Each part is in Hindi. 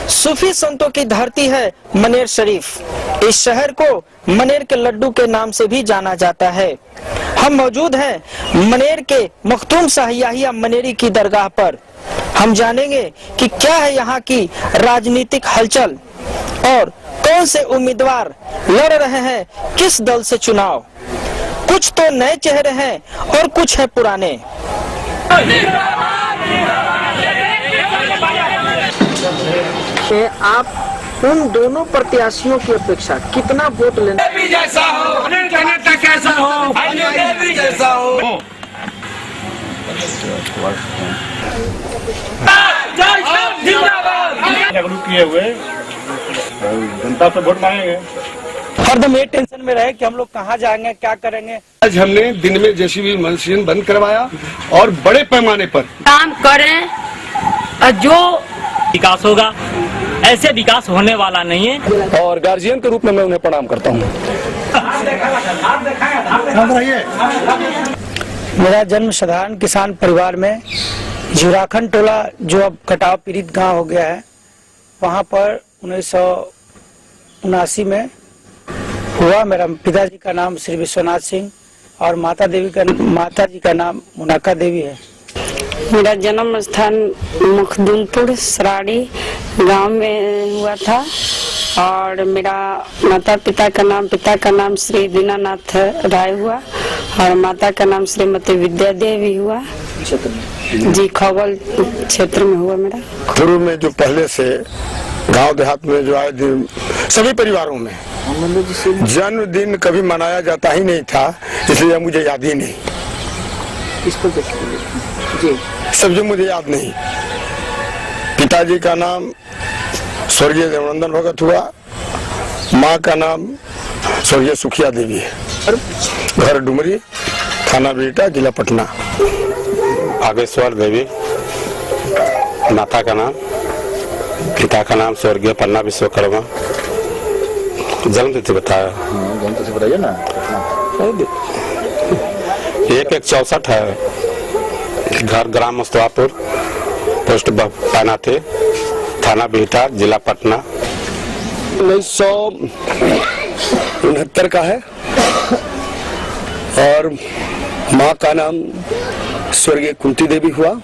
सूफी संतों की धरती है मनेर शरीफ। इस शहर को मनेर के लड्डू के नाम से भी जाना जाता है। हम मौजूद हैं मनेर के मखदूम शाह याहिया मनेरी की दरगाह पर। हम जानेंगे कि क्या है यहाँ की राजनीतिक हलचल और कौन से उम्मीदवार लड़ रहे हैं किस दल से चुनाव। कुछ तो नए चेहरे हैं और कुछ है पुराने। आप उन दोनों प्रत्याशियों की अपेक्षा कितना वोट लेना जैसा हो, कैसा हो, जैसा हो। जागरूक किए हुए जनता से वोट मांगेंगे। हरदम ये टेंशन में रहे कि हम लोग कहाँ जाएंगे, क्या करेंगे। आज हमने दिन में जेसीबी मशीन बंद करवाया और बड़े पैमाने पर काम करें और जो विकास होगा, ऐसे विकास होने वाला नहीं है। और गार्जियन के रूप में मैं उन्हें प्रणाम करता हूँ। मेरा जन्म साधारण किसान परिवार में झुराखंड टोला जो अब कटाव पीड़ित गांव हो गया है, वहां पर 1979 में हुआ। मेरा पिताजी का नाम श्री विश्वनाथ सिंह और माता जी का नाम मुनाका देवी है। मेरा जन्म स्थान मखदूमपुर सराड़ी गांव में हुआ था और मेरा पिता का नाम श्री दीनानाथ राय हुआ और माता का नाम श्रीमती विद्या देवी हुआ। जी, खगोल क्षेत्र में हुआ मेरा। शुरू में जो पहले से गांव देहात में जो आए दिन सभी परिवारों में जन्मदिन कभी मनाया जाता ही नहीं था, इसलिए मुझे याद ही नहीं। जी, सब जो मुझे याद नहीं। पिताजी का नाम स्वर्गीय देवानंदन भगत हुआ, माँ का नाम स्वर्गीय सुखिया देवी है। घर डुमरी, थाना बेटा, जिला पटना। आगेश्वर देवी, माता का नाम, पिता का नाम स्वर्गीय पन्ना विश्वकर्मा। जन्म तिथि बताया? जन्म तिथि बताइए ना। 1164 है। घर ग्राम मस्तवापुर, पोस्ट पानाथे, थाना बिहटा, जिला पटना। 1969 का है और माँ का नाम स्वर्गीय कुंती देवी हुआ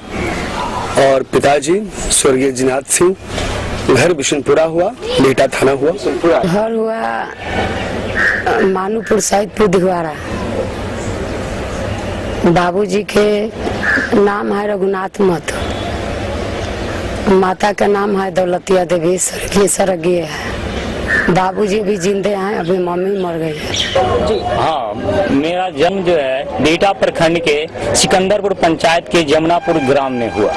और पिताजी स्वर्गीय जिनाथ सिंह। घर बिशनपुरा हुआ, बेटा थाना हुआ। घर हुआ मानूपुर सैदपुर दिघवारा। बाबूजी के नाम है रघुनाथ महतो, माता का नाम है दौलतिया देवी, स्वर्गीय है। बाबूजी भी जिंदे हैं, अभी मम्मी मर गई है। हाँ, मेरा जन्म जो है बिहटा प्रखंड के सिकंदरपुर पंचायत के जमुनापुर ग्राम में हुआ।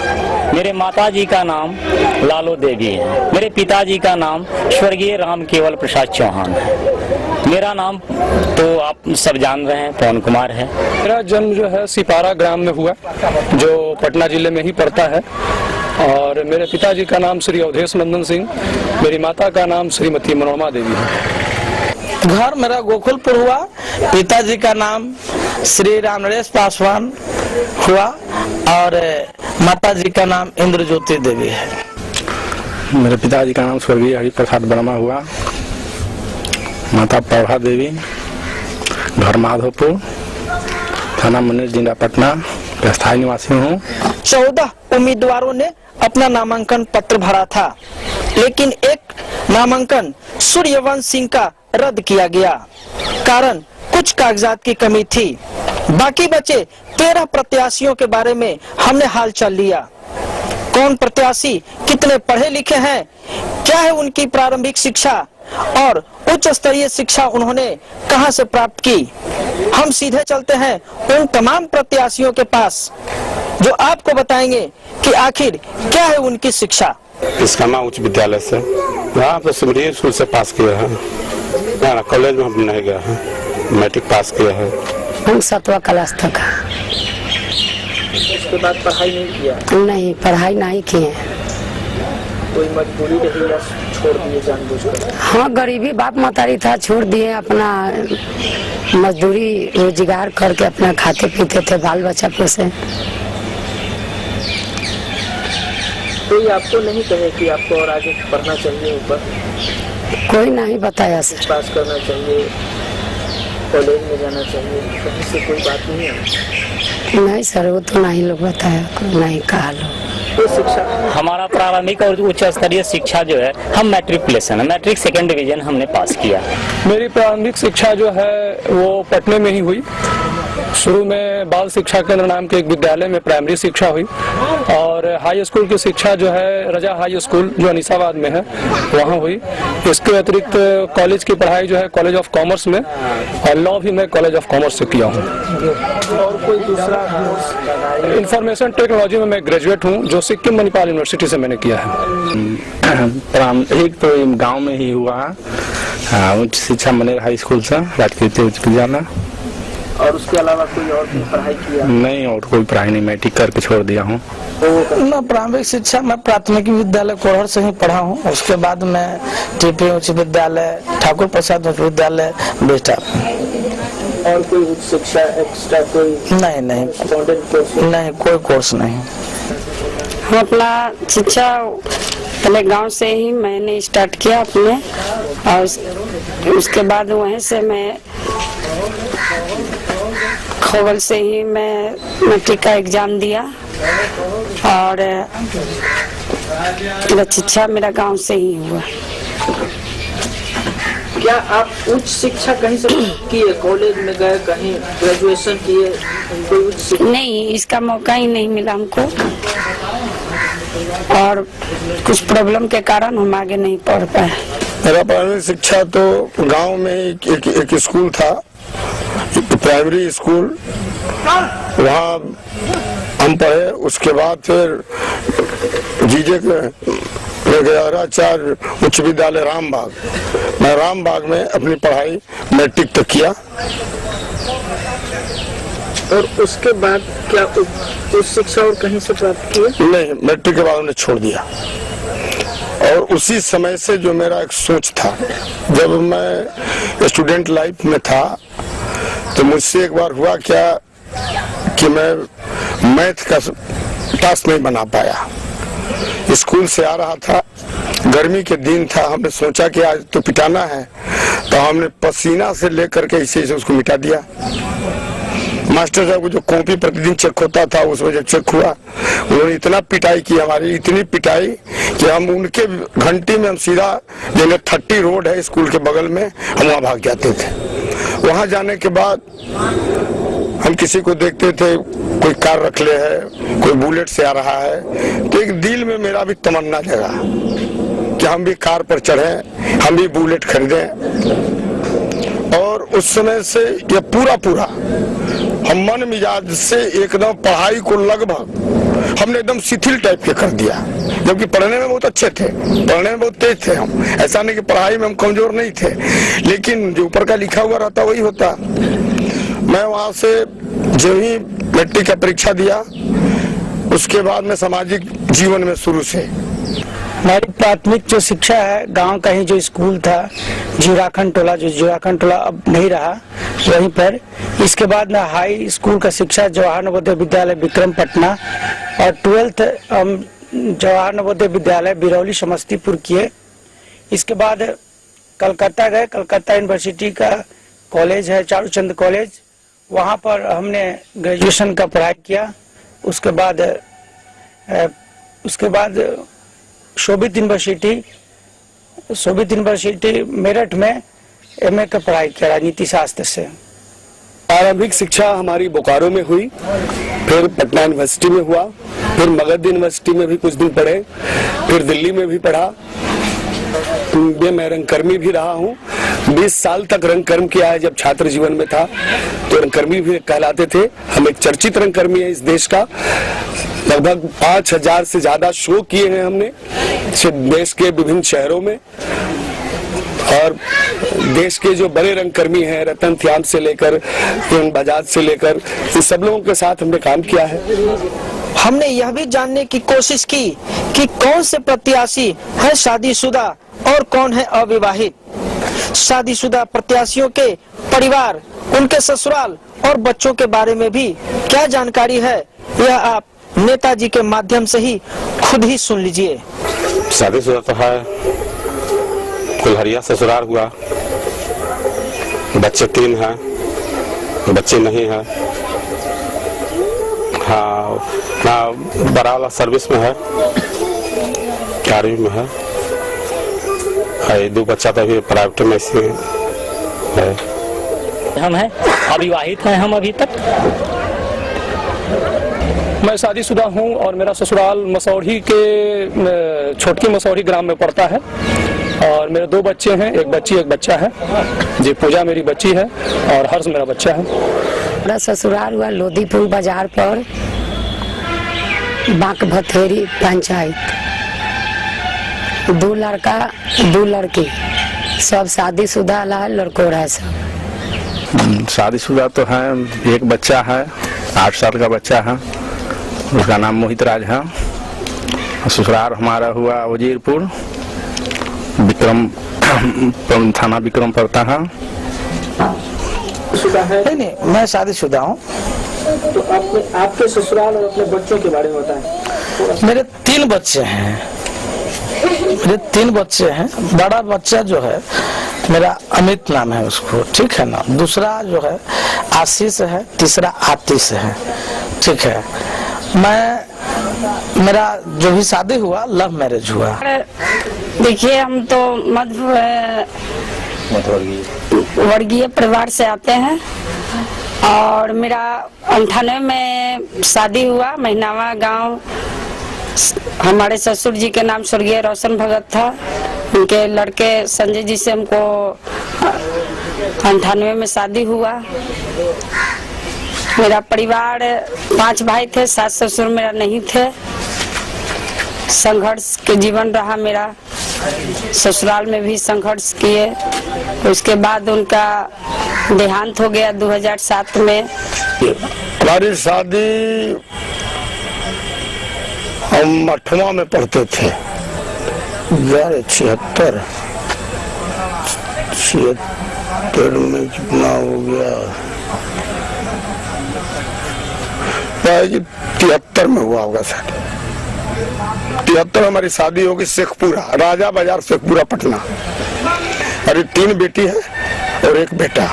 मेरे माताजी का नाम लालो देवी है। मेरे पिताजी का नाम स्वर्गीय राम केवल प्रसाद चौहान है। मेरा नाम तो आप सब जान रहे हैं, पवन कुमार है। मेरा जन्म जो है सिपारा ग्राम में हुआ, जो पटना जिले में ही पड़ता है। और मेरे पिताजी का नाम श्री अवधेश नंदन सिंह, मेरी माता का नाम श्रीमती मनोरमा देवी है। घर मेरा गोकुलपुर हुआ। पिताजी का नाम श्री राम नरेश पासवान हुआ और माताजी का नाम इंद्र ज्योति देवी है। मेरे पिताजी का नाम स्वर्गीय हरिप्रसाद वर्मा हुआ, माता प्रभा देवी, घर माधोपुर, थाना मनेर, जिला पटना, स्थायी निवासी हूँ। 14 उम्मीदवारों ने अपना नामांकन पत्र भरा था, लेकिन एक नामांकन सूर्यवंश सिंह का रद्द किया गया। कारण कुछ कागजात की कमी थी। बाकी बचे 13 प्रत्याशियों के बारे में हमने हालचाल लिया। कौन प्रत्याशी कितने पढ़े लिखे हैं, क्या है उनकी प्रारंभिक शिक्षा और उच्च स्तरीय शिक्षा उन्होंने कहां से प्राप्त की। हम सीधे चलते हैं उन तमाम प्रत्याशियों के पास जो आपको बताएंगे कि आखिर क्या है उनकी शिक्षा। इसका उच्च विद्यालय से, वहाँ पे सिमरी स्कूल से पास किया है। कॉलेज में हम नहीं गया है, मैट्रिक पास किया है। हम 7वां क्लास तक। उसके बाद पढ़ाई नहीं किया? नहीं, पढ़ाई नहीं किए। कोई मजबूरी रही या छोड़ दिए जानबूझकर? हाँ, गरीबी बाप मतारी था, छोड़ दिए। अपना मजदूरी रोजगार करके अपना खाते पीते थे, बाल बच्चा पोसे। कोई आपको नहीं कहे कि आपको और आगे पढ़ना चाहिए, ऊपर कोई नहीं बताया सर। पास करना चाहिए, कॉलेज में जाना चाहिए, कहीं से कोई बात नहीं है? नहीं सर, वो तो नहीं लोग बताया, नहीं कहा लोग। तो शिक्षा हमारा प्रारंभिक और उच्च स्तरीय शिक्षा जो है, हम मैट्रिकुलेशन है, मैट्रिक 2nd डिवीजन हमने पास किया। मेरी प्रारंभिक शिक्षा जो है वो पटने में ही हुई। शुरू में बाल शिक्षा केंद्र नाम के एक विद्यालय में प्राइमरी शिक्षा हुई और हाई स्कूल की शिक्षा जो है रजा हाई स्कूल जो अनीसाबाद में है वहाँ हुई। इसके अतिरिक्त कॉलेज की पढ़ाई जो है कॉलेज ऑफ कॉमर्स में, और लॉ भी मैं कॉलेज ऑफ कॉमर्स से किया हूँ। और कोई दूसरा? इंफॉर्मेशन टेक्नोलॉजी में मैं ग्रेजुएट हूँ, जो सिक्किम मणिपाल यूनिवर्सिटी से मैंने किया है। प्रारंभिक तो गांव में ही हुआ है, उच्च शिक्षा मनेर हाई स्कूल से राजकीय उच्च विद्यालय। और उसके अलावा कोई और भी पढ़ाई किया? नहीं, और कोई पढ़ाई नहीं, मैट्रिक करके छोड़ दिया हूँ। ना, प्रारंभिक शिक्षा मैं प्राथमिक विद्यालय कोहर से ही पढ़ा हूँ। उसके बाद मैं टीपी उच्च विद्यालय, ठाकुर प्रसाद उच्च विद्यालय बेटा। और कोई उच्च शिक्षा एक्स्ट्रा कोई? नहीं, नहीं कोई कोर्स नहीं। हम अपना शिक्षा पहले गांव से ही मैंने स्टार्ट किया अपने, और उसके बाद वहीं से मैं खोवल से ही मैं मैट्रिक का एग्जाम दिया और शिक्षा मेरा गांव से ही हुआ। क्या आप उच्च शिक्षा कहीं से किए? कॉलेज में गए, कहीं ग्रेजुएशन किए? कोई उच्च शिक्षा? नहीं, इसका मौका ही नहीं मिला हमको और कुछ प्रॉब्लम के कारण हम आगे नहीं पढ़ पाए। मेरा प्रारंभिक शिक्षा तो गांव में एक स्कूल था, प्राइमरी स्कूल, वहाँ हम पढ़े। उसके बाद फिर जीजे गहराचार्य उच्च विद्यालय रामबाग, मैं रामबाग में अपनी पढ़ाई मैट्रिक तक किया। और उसके बाद क्या उच्च शिक्षा और कहीं से प्राप्त किए? नहीं, मैट्रिक के बाद हमने छोड़ दिया। और उसी समय से जो मेरा एक सोच था, जब मैं स्टूडेंट लाइफ में था तो मुझसे एक बार हुआ क्या कि मैं मैथ का टास्क नहीं बना पाया। स्कूल से आ रहा था, गर्मी के दिन था, हमने सोचा कि आज तो पिटाना है, तो हमने पसीना से लेकर के इसे उसको मिटा दिया। मास्टर साहब को जो कॉपी प्रतिदिन चेक होता था, उसमें जब चेक हुआ, उन्होंने इतना पिटाई की हमारी, इतनी पिटाई कि हम उनके घंटी में हम सीधा जैसे 30 रोड है स्कूल के बगल में, हम वहाँ भाग जाते थे। वहाँ जाने के बाद हम किसी को देखते थे, कोई कार रख ले है, कोई बुलेट से आ रहा है, तो एक दिल में मेरा भी तमन्ना जगा कि हम भी कार पर चढ़े, हम भी बुलेट खरीदें। और उस समय से ये पूरा हम मन मिजाज से एकदम पढ़ाई को लगभग हमने एकदम शिथिल टाइप के कर दिया, जबकि पढ़ने में बहुत अच्छे थे, पढ़ने में बहुत तेज थे हम। ऐसा नहीं कि पढ़ाई में हम कमजोर नहीं थे, लेकिन जो ऊपर का लिखा हुआ रहता वही होता। मैं वहां से जो ही मैट्रिक का परीक्षा दिया, उसके बाद में सामाजिक जीवन में शुरू से हमारी प्राथमिक जो शिक्षा है, गांव का ही जो स्कूल था जीराखंड टोला, जो जीराखंड टोला अब नहीं रहा, वहीं पर। इसके बाद में हाई स्कूल का शिक्षा जवाहर नवोदय विद्यालय विक्रमपटना, और 12th हम जवाहर नवोदय विद्यालय बिरौली समस्तीपुर किए। इसके बाद कलकत्ता गए, कलकत्ता यूनिवर्सिटी का कॉलेज है चारूचंद कॉलेज, वहाँ पर हमने ग्रेजुएशन का पढ़ाई किया। उसके बाद शोभित यूनिवर्सिटी मेरठ में एमए का पढ़ाई किया राजनीति शास्त्र से। प्रारंभिक शिक्षा हमारी बोकारो में हुई, फिर पटना यूनिवर्सिटी में हुआ, फिर मगध यूनिवर्सिटी में भी कुछ दिन पढ़े, फिर दिल्ली में भी पढ़ा। मैं रंगकर्मी भी रहा हूँ, 20 साल तक रंगकर्म किया है। जब छात्र जीवन में था तो रंगकर्मी भी कहलाते थे। हम एक चर्चित रंगकर्मी है इस देश का। लगभग 5000 से ज्यादा शो किए हैं हमने देश के विभिन्न शहरों में, और देश के जो बड़े रंगकर्मी हैं, रतन श्याम से लेकर बजाज से लेकर, इन सब लोगों के साथ हमने काम किया है। हमने यह भी जानने की कोशिश की कि कौन से प्रत्याशी है शादीशुदा और कौन है अविवाहित। शादीशुदा प्रत्याशियों के परिवार, उनके ससुराल और बच्चों के बारे में भी क्या जानकारी है, यह आप नेताजी के माध्यम से ही खुद ही सुन लीजिए। शादीशुदा तो है, कुल्हरिया ससुराल हुआ, बच्चे 3 हैं, बच्चे नहीं है। हाँ ना, बड़ा वाला सर्विस में है, आर्मी में है। 2 बच्चा तो अभी प्राइवेट में से है। हम हैं अविवाहित हैं, हम अभी तक। मैं शादीशुदा हूँ और मेरा ससुराल मसौढ़ी के छोटकी मसौढ़ी ग्राम में पड़ता है और मेरे 2 बच्चे हैं, एक बच्ची एक बच्चा है जी। पूजा मेरी बच्ची है और हर्ष मेरा बच्चा है। मेरा ससुराल हुआ लोधीपुर बाजार पर, बांक भथेरी पंचायत। 2 लड़का 2 लड़की, सब शादीशुदा है, लड़कों है सब। शादीशुदा तो है, एक बच्चा है, 8 साल का बच्चा है, उसका नाम मोहित राज है। ससुराल हमारा हुआ वजीरपुर, विक्रम थाना विक्रम पड़ता है। नहीं, मैं शादीशुदा हूँ। तो आपके ससुराल और अपने बच्चों के बारे में बताएं। मेरे 3 बच्चे हैं, बड़ा बच्चा जो है मेरा अमित नाम है उसको, ठीक है ना। दूसरा जो है आशीष है, तीसरा आतिश है, ठीक है। मेरा जो भी शादी हुआ लव मैरिज हुआ। देखिए, हम तो मध्य वर्गीय परिवार से आते हैं और मेरा 98 में शादी हुआ। महीनावा गांव, हमारे ससुर जी के नाम स्वर्गीय रोशन भगत था। उनके लड़के संजय जी से हमको 98 में शादी हुआ। मेरा परिवार 5 भाई थे, सास ससुर मेरा नहीं थे। संघर्ष के जीवन रहा मेरा, ससुराल में भी संघर्ष किए। उसके बाद उनका देहांत हो गया 2007 में। हमारी शादी हम 8वां में पढ़ते थे, 76 में कितना हो गया, 73 में हुआ होगा शादी। 73 हमारी शादी होगी शेखपुरा, राजा बाजार शेखपुरा पटना। अरे 3 बेटी है और 1 बेटा।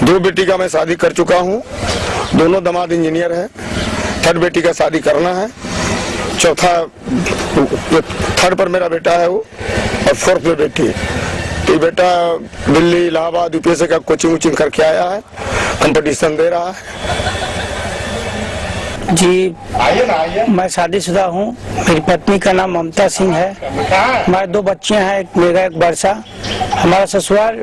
2 बेटी का मैं शादी कर चुका हूँ, दोनों दामाद इंजीनियर हैं। 3rd बेटी का शादी करना है, 3rd पर मेरा बेटा है वो, और 4th में बेटी। तो बेटा दिल्ली इलाहाबाद यूपीएससी का कोचिंग वोचिंग करके आया है, कंपटीशन दे रहा है। जी, मैं शादीशुदा हूँ। मेरी पत्नी का नाम ममता सिंह है। हमारे 2 बच्चे हैं, एक मेघा एक वर्षा। हमारा ससुराल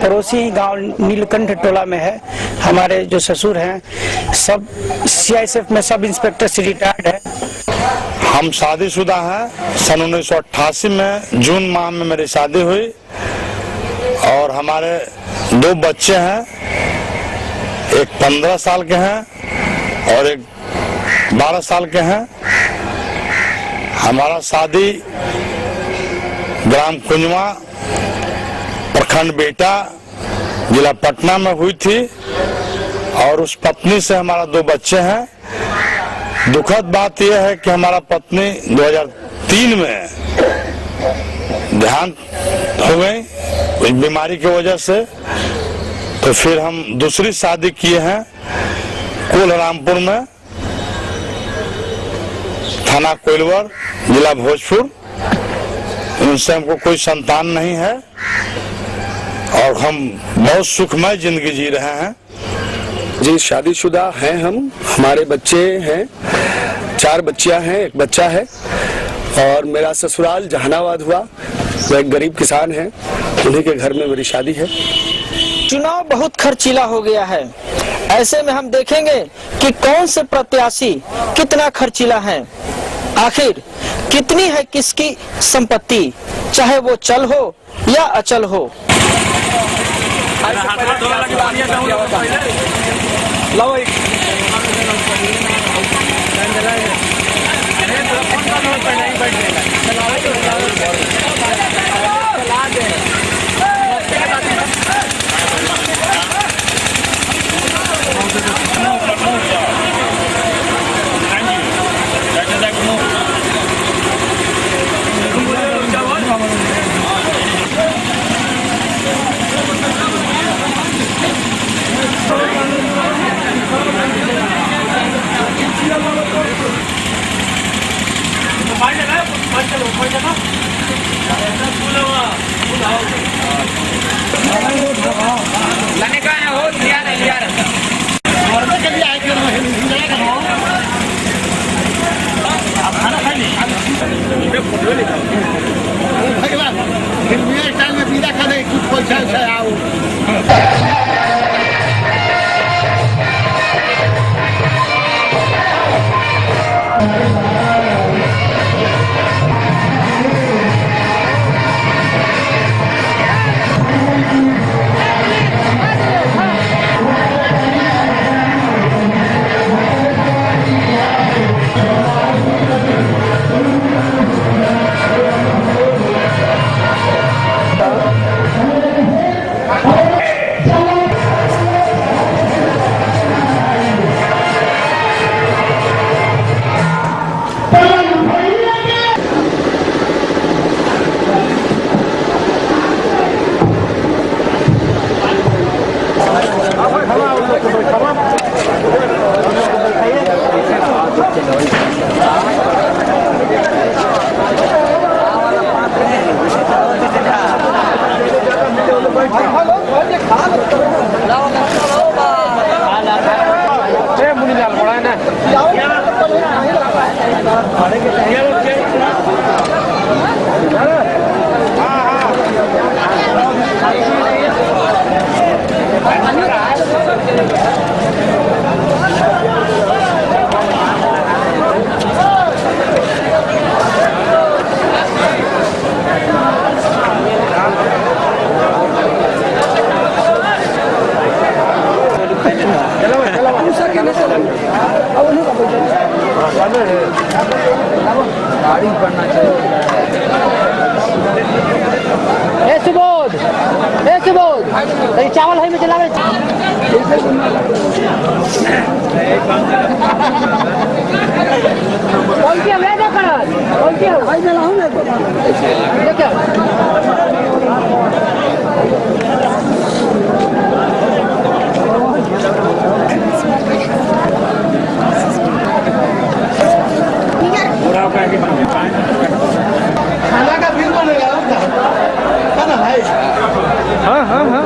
पड़ोसी गांव नीलकंठ टोला में है। हमारे जो ससुर हैं सब CISF में सब इंस्पेक्टर से रिटायर्ड है। हम शादीशुदा हैं। सन 1988 में जून माह में मेरी शादी हुई और हमारे 2 बच्चे हैं, एक 15 साल के हैं और एक 12 साल के हैं। हमारा शादी ग्राम कुंजवा, प्रखंड बेटा, जिला पटना में हुई थी और उस पत्नी से हमारा 2 बच्चे हैं। दुखद बात यह है कि हमारा पत्नी 2003 में देहांत हो गई इस बीमारी की वजह से। तो फिर हम दूसरी शादी किए हैं कोलरामपुर में, थाना कोइलवर, जिला भोजपुर। उनसे हमको कोई संतान नहीं है और हम बहुत सुखमय जिंदगी जी रहे हैं। जी, शादीशुदा हैं हम, हमारे बच्चे हैं, 4 बच्चियां हैं, 1 बच्चा है। और मेरा ससुराल जहानाबाद हुआ, वो एक गरीब किसान है, उन्हीं के घर में मेरी शादी है। चुनाव बहुत खर्चीला हो गया है। ऐसे में हम देखेंगे कि कौन से प्रत्याशी कितना खर्चीला है, आखिर कितनी है किसकी संपत्ति, चाहे वो चल हो या अचल हो। चावल है में चलावे कौन सी मैं ना कर कौन सी भाई मैं लाऊं मैं क्या खाना का बिल बनेगा ना भाई हाँ हाँ हाँ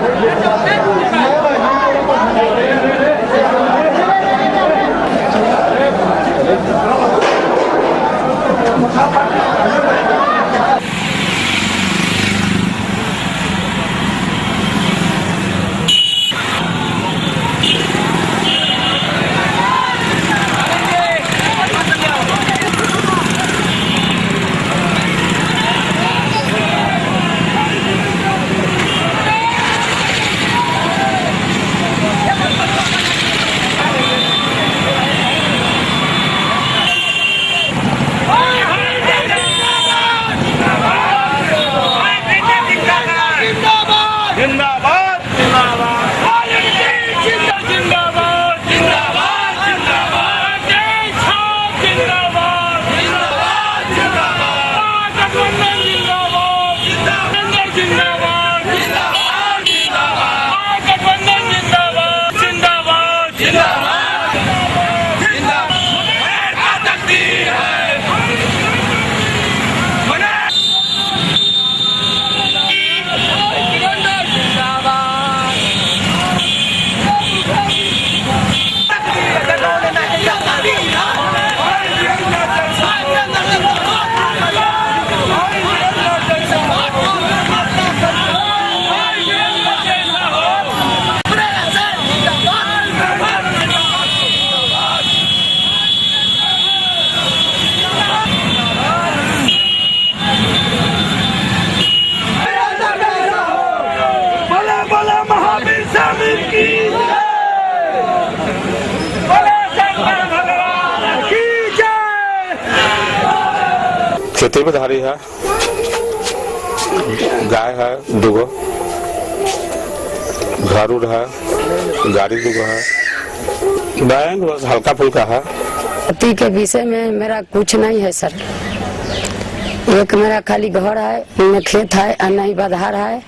खेती में धारी है, गाय है दुगो, घर उड़ है, गाड़ी दुगो है, बैंक बस हल्का फुल्का है। खेती के विषय में मेरा कुछ नहीं है सर। एक मेरा खाली घर है, न खेत है, और न ही बाधार है,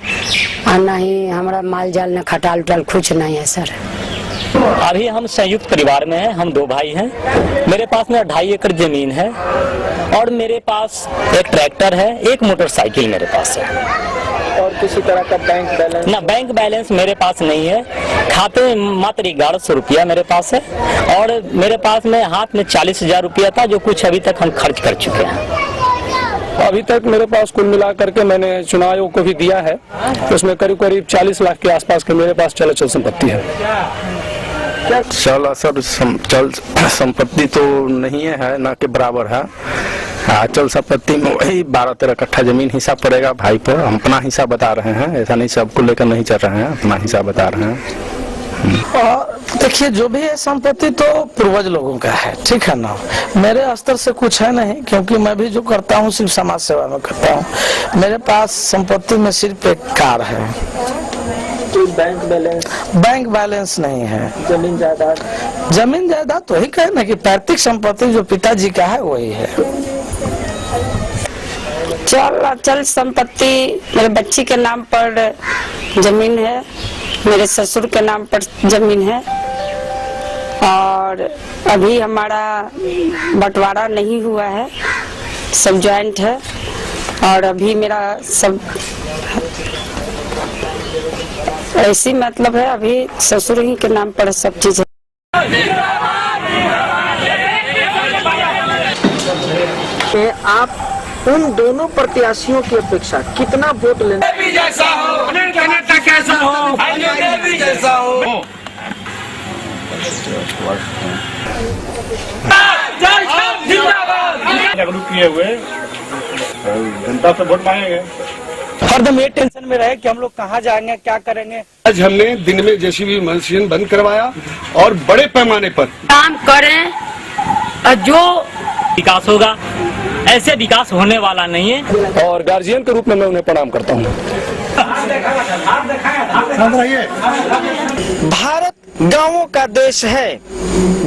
और न ही हमारा माल जाल न खटाल उटाल कुछ नहीं है सर। अभी हम संयुक्त परिवार में हैं, हम 2 भाई हैं। मेरे पास में 2.5 एकड़ जमीन है और मेरे पास एक ट्रैक्टर है, एक मोटरसाइकिल मेरे पास है। और किसी तरह का बैंक बैलेंस? ना, बैंक बैलेंस मेरे पास नहीं है। खाते में मात्र 1100 रुपया मेरे पास है और मेरे पास में हाथ में 40,000 रुपया था, जो कुछ अभी तक हम खर्च कर चुके हैं। अभी तक मेरे पास कुल मिला करके मैंने चुनाव आयोग को भी दिया है, उसमें करीब करीब 40 लाख के आसपास के मेरे पास चल अचल संपत्ति है। चल असल चल संपत्ति तो नहीं है, ना के बराबर है। अचल संपत्ति में वही 12-13 कट्ठा जमीन हिस्सा पड़ेगा भाई पर। हम अपना हिस्सा बता रहे हैं, ऐसा नहीं सबको लेकर नहीं चल रहे हैं, अपना हिस्सा बता रहे हैं। देखिए, जो भी है संपत्ति तो पूर्वज लोगों का है, ठीक है ना। मेरे स्तर से कुछ है नहीं, क्योंकि मैं भी जो करता हूँ सिर्फ समाज सेवा में करता हूँ। मेरे पास संपत्ति में सिर्फ एक कार है। कोई बैंक बैलेंस? बैंक बैलेंस नहीं है। जमीन जायदाद? जमीन जायदाद तो ही कहे ना कि पैतृक संपत्ति जो पिताजी का है वही है। चल संपत्ति मेरे बच्ची के नाम पर जमीन है, मेरे ससुर के नाम पर जमीन है और अभी हमारा बंटवारा नहीं हुआ है, सब जॉइंट है और अभी मेरा सब ऐसी मतलब है, अभी ससुर ही के नाम पर सब चीज है। आप उन दोनों प्रत्याशियों की अपेक्षा कितना वोट लेना? जैसा हो कैसा हो, जैसा हो। जागरूक किए हुए जनता से वोट मांगेंगे। हरदम ये टेंशन में रहे कि हम लोग कहाँ जाएंगे, क्या करेंगे। आज हमने दिन में जेसीबी मशीन बंद करवाया और बड़े पैमाने पर काम करें और जो विकास होगा, ऐसे विकास होने वाला नहीं है। और गार्जियन के रूप में मैं उन्हें प्रणाम करता हूँ। भारत गांवों का देश है।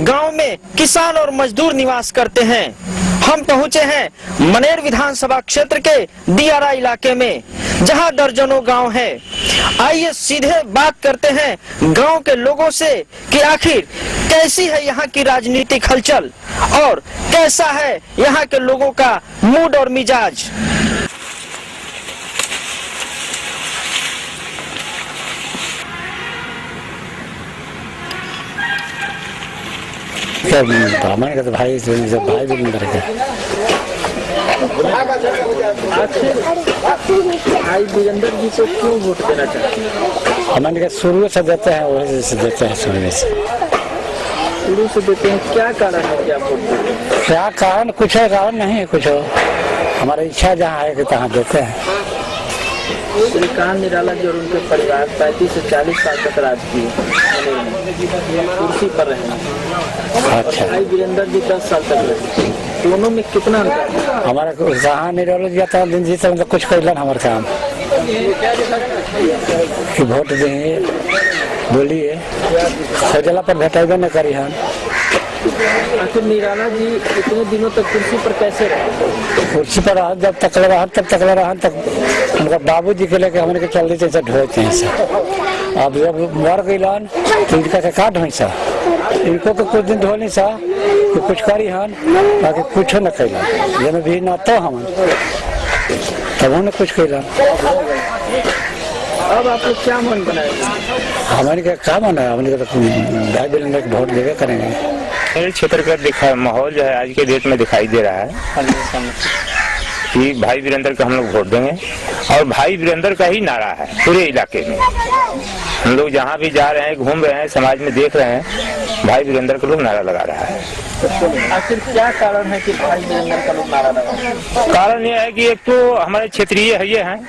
गांव में किसान और मजदूर निवास करते हैं। हम पहुंचे हैं मनेर विधानसभा क्षेत्र के दियारा इलाके में, जहां दर्जनों गांव हैं। आइए सीधे बात करते हैं गांव के लोगों से कि आखिर कैसी है यहाँ की राजनीतिक हलचल और कैसा है यहाँ के लोगों का मूड और मिजाज। हमारे तो भाई भी अंदर है। भाई वीरेंद्र जी को क्यों वोट देना चाहते हैं? हमारे शुरू से देते हैं, वही से देते हैं, शुरू से देते हैं। क्या कारण है कि आप वोट देते हैं? क्या कारण? कुछ है कारण नहीं है, कुछ हो हमारी इच्छा जहाँ है कि तहाँ देते हैं। श्रीकांत निराला जी और उनके परिवार 35 से 40 साल तक राज किए, कुर्सी पर रहे। अच्छा। भाई वीरेंद्र जी 10 साल तक रहे। दोनों में कितना अंतर है? हमारा जहाँ निराला जी आता दिन जी तक कुछ कैलन हमारे काम कि वोट देंगे, बोलिए सजला पर भेटेबे न करी हम। आखिर निराला जी इतने दिनों तक कुर्सी पर कैसे रहे? कुर्सी पर जब तक रहा तक उनका बाबूजी के लेके हमने के चल रही थे ढोते हैं। अब जब मर गई तो इनका के काट हुई सा, इनको तो कुछ दिन ढोली सा कि कुछ करी हन, बाकी कुछ न कैला। जब भी न तो हम तब उन्हें कुछ कैला। अब आप लोग क्या मन बनाएंगे? हमारे का क्या मन है, हमने तो भाई वीरेंद्र को वोट देवे करेंगे। मेरे क्षेत्र का माहौल जो है आज के डेट में दिखाई दे रहा है कि भाई वीरेंद्र को हम लोग वोट देंगे और भाई वीरेंद्र का ही नारा है पूरे इलाके में। हम लोग जहाँ भी जा रहे हैं, घूम रहे हैं, समाज में देख रहे हैं, भाई वीरेंद्र का लोग नारा लगा रहा है। आखिर क्या कारण है कि भाई वीरेंद्र का लोग नारा लगा रहे हैं? कारण यह है कि एक तो हमारे क्षेत्रीय है ये हैं,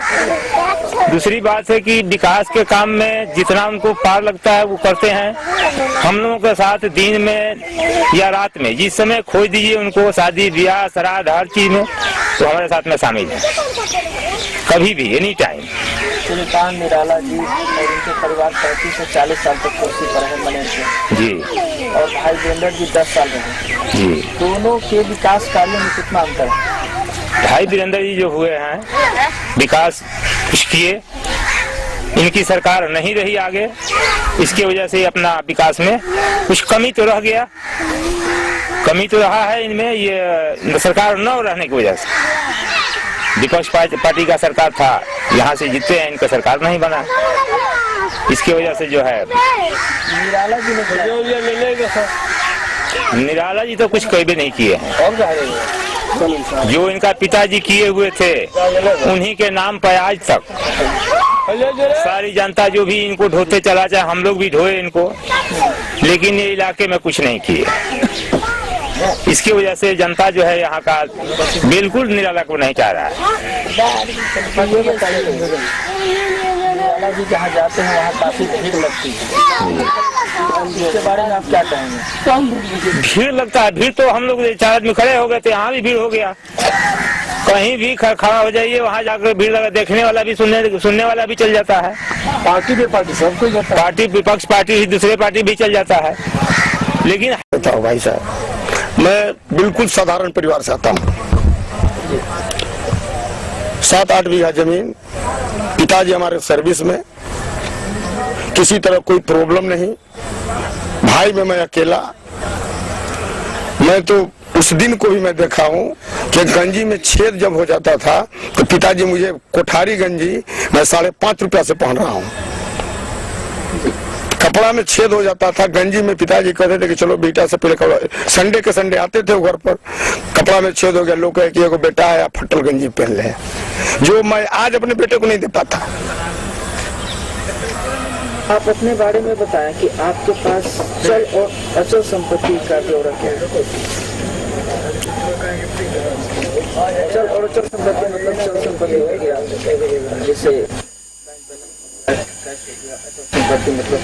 दूसरी बात है कि विकास के काम में जितना उनको पार लगता है वो करते हैं। हम लोगों के साथ दिन में या रात में जिस समय खोज दीजिए उनको, शादी ब्याह श्राद्ध हर चीज में तो हमारे साथ में शामिल है, कभी भी एनी टाइम। श्रीकांत निराला जी और उनके परिवार 35 से 40 साल तक कुर्सी पर रहे मनेर से जी, और भाई वीरेंद्र जी 10 साल रहे जी। दोनों के विकास कार्यों में कितना अंतर है? भाई वीरेंद्र जी जो हुए हैं विकास कुछ किए इनकी सरकार नहीं रही आगे, इसकी वजह से अपना विकास में कुछ कमी तो रह गया, कमी तो रहा है इनमें, ये सरकार न रहने की वजह से। विपक्ष पार्टी का सरकार था, यहाँ से जीते हैं, इनका सरकार नहीं बना, इसकी वजह से जो है निराला जी ने निराला जी तो कुछ कभी भी नहीं किए हैं। जो इनका पिताजी किए हुए थे उन्हीं के नाम पर आज तक सारी जनता जो भी इनको ढोते चला जाए, हम लोग भी ढोए इनको, लेकिन ये इलाके में कुछ नहीं किए। इसकी वजह से जनता जो है यहाँ का बिल्कुल निराला को नहीं चाह रहा है। निराला जी जहाँ जाते हैं वहाँ काफी भीड़ लगती है, इसके बारे में आप क्या कहेंगे? भीड़ लगता है, भीड़ तो हम लोग 4 आदमी खड़े हो गए थे, यहाँ भी भीड़ हो गया। कहीं भी खड़ा हो जाइए, वहाँ जाकर भीड़ लगा, देखने वाला भी सुनने वाला भी चल जाता है। पार्टी सब कोई पार्टी विपक्ष पार्टी दूसरे पार्टी भी चल जाता है, लेकिन भाई साहब मैं बिल्कुल साधारण परिवार से आता हूँ। 7-8 बीघा जमीन, पिताजी हमारे सर्विस में, किसी तरह कोई प्रॉब्लम नहीं। भाई में मैं अकेला। मैं तो उस दिन को भी मैं देखा हूँ कि गंजी में छेद जब हो जाता था तो पिताजी मुझे कोठारी गंजी मैं 5.5 रुपया से पहन रहा हूँ। कपड़ा में छेद हो जाता था, गंजी में पिताजी कहते थे कि चलो बेटा से पहले, संडे के संडे आते थे घर पर, कपड़ा में छेद हो गया, लोग कहे कि एगो बेटा है आप फटल गंजी पहन ले, जो मैं आज अपने बेटे को नहीं दे पाता। आप अपने बारे में बताएं कि आपके पास चल और अचल संपत्ति का ब्यौरा क्या है? चल और अचल संपत्ति मतलब चल संपत्ति हो गया, जैसे संपत्ति मतलब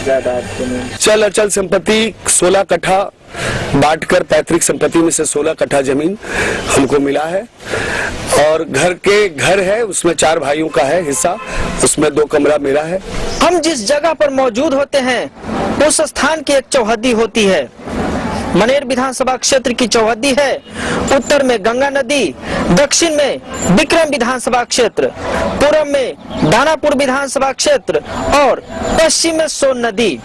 जायदाद, चल अचल संपत्ति 16 कट्ठा बांटकर पैतृक संपत्ति में से 16 कट्ठा जमीन हमको मिला है, और घर है उसमें 4 भाइयों का है हिस्सा, उसमें 2 कमरा मेरा है। हम जिस जगह पर मौजूद होते हैं उस स्थान की एक चौहद्दी होती है। मनेर विधानसभा क्षेत्र की चौहद्दी है। उत्तर में गंगा नदी, दक्षिण में विक्रम विधानसभा क्षेत्र, पूर्व में दानापुर विधानसभा क्षेत्र और पश्चिम में सोन नदी।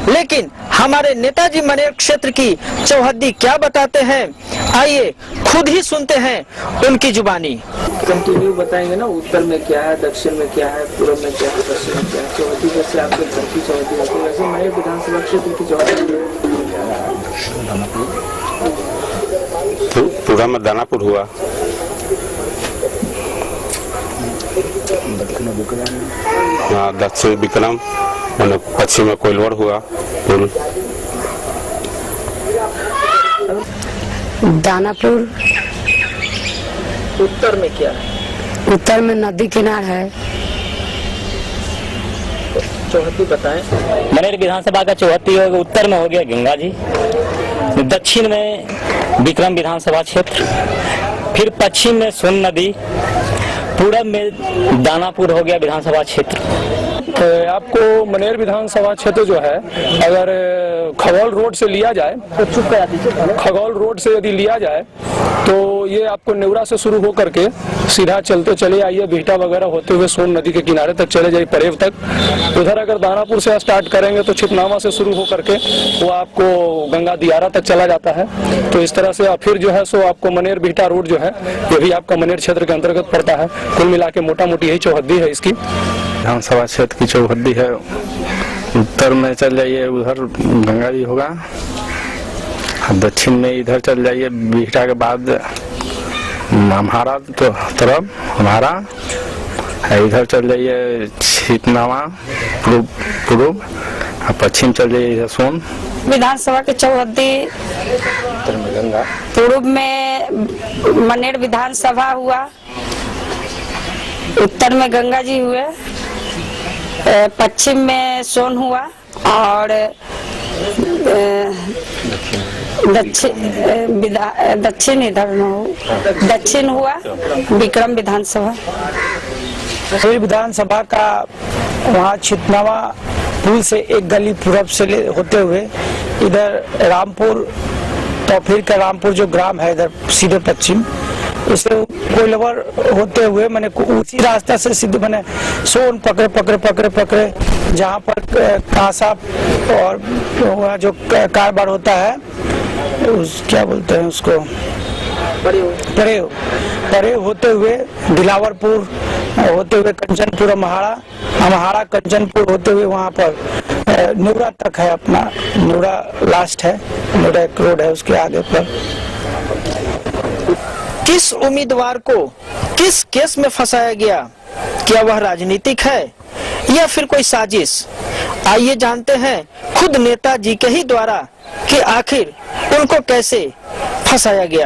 लेकिन हमारे नेताजी मनेर क्षेत्र की चौहद्दी क्या बताते हैं, आइए खुद ही सुनते हैं उनकी जुबानी। कंटिन्यू बताएंगे ना, उत्तर में क्या है, दक्षिण में क्या है, पूर्व में क्या है, पश्चिम में क्या है। चौहद्दी जैसे आपके घर की चौहद्दी होती है, वैसे मनेर विधानसभा क्षेत्र की चौहद्दी पूरा में दानापुर हुआ, दक्षिण विक्रम, पश्चिम में कोइलवर हुआ। दानापुर। उत्तर में क्या है? उत्तर में नदी किनार है। चौहद्दी बताएं। मनेर विधानसभा का चौहद्दी होगा, उत्तर में हो गया गंगा जी, दक्षिण में विक्रम विधानसभा क्षेत्र, फिर पश्चिम में सोन नदी, पूरब में दानापुर हो गया विधानसभा क्षेत्र। आपको मनेर विधानसभा क्षेत्र जो है, अगर खगौल रोड से लिया जाए, खगौल रोड से यदि लिया जाए तो ये आपको नेवरा से शुरू हो करके सीधा चलते चले आइए, बीटा वगैरह होते हुए सोन नदी के किनारे तक चले जाइए, परेव तक। उधर अगर दानापुर से स्टार्ट करेंगे तो छिपनामा से शुरू हो करके वो आपको गंगा दियारा तक चला जाता है। तो इस तरह से फिर जो है सो आपको मनेर बीटा रोड जो है ये भी आपका मनेर क्षेत्र के अंतर्गत पड़ता है। कुल मिला के मोटा मोटी यही चौहद्दी है इसकी। विधानसभा क्षेत्र की चौहद्दी है। उत्तर में चल जाइए, उधर गंगा जी होगा, दक्षिण में इधर चल जाइए, बीटा के बाद हमारा तो तरफ हमारा है, इधर चल जाइए छिपनामा पूर्व, पश्चिम चल जाइए इधर सोन। विधानसभा के चौहद्दी गंगा, पूर्व में मनेर विधानसभा हुआ, उत्तर में गंगा जी हुए, पश्चिम में सोन हुआ और दक्षिण इधर में हो, दक्षिण हुआ विक्रम विधानसभा। विधानसभा का वहाँ छितनावा पुल से एक गली पूरब से होते हुए इधर रामपुर, तो फिर का रामपुर जो ग्राम है इधर सीधे पश्चिम, उसे कोइलवर होते हुए मैंने उसी रास्ता से सीधे मैंने सोन पकड़े जहाँ पर कांसा और वहाँ जो कारोबार होता है उस क्या बोलते हैं उसको परे होते हुए दिलावरपुर होते हुए कंचनपुर अमहाड़ा कंचनपुर होते हुए वहाँ पर न्यूरा तक है अपना न्यूरा लास्ट है न्यूरा एक रोड है उसके आगे पर। किस उम्मीदवार को किस केस में फंसाया गया? क्या वह राजनीतिक है या फिर कोई साजिश? आइए जानते हैं खुद नेताजी के ही द्वारा कि आखिर उनको कैसे फंसाया गया।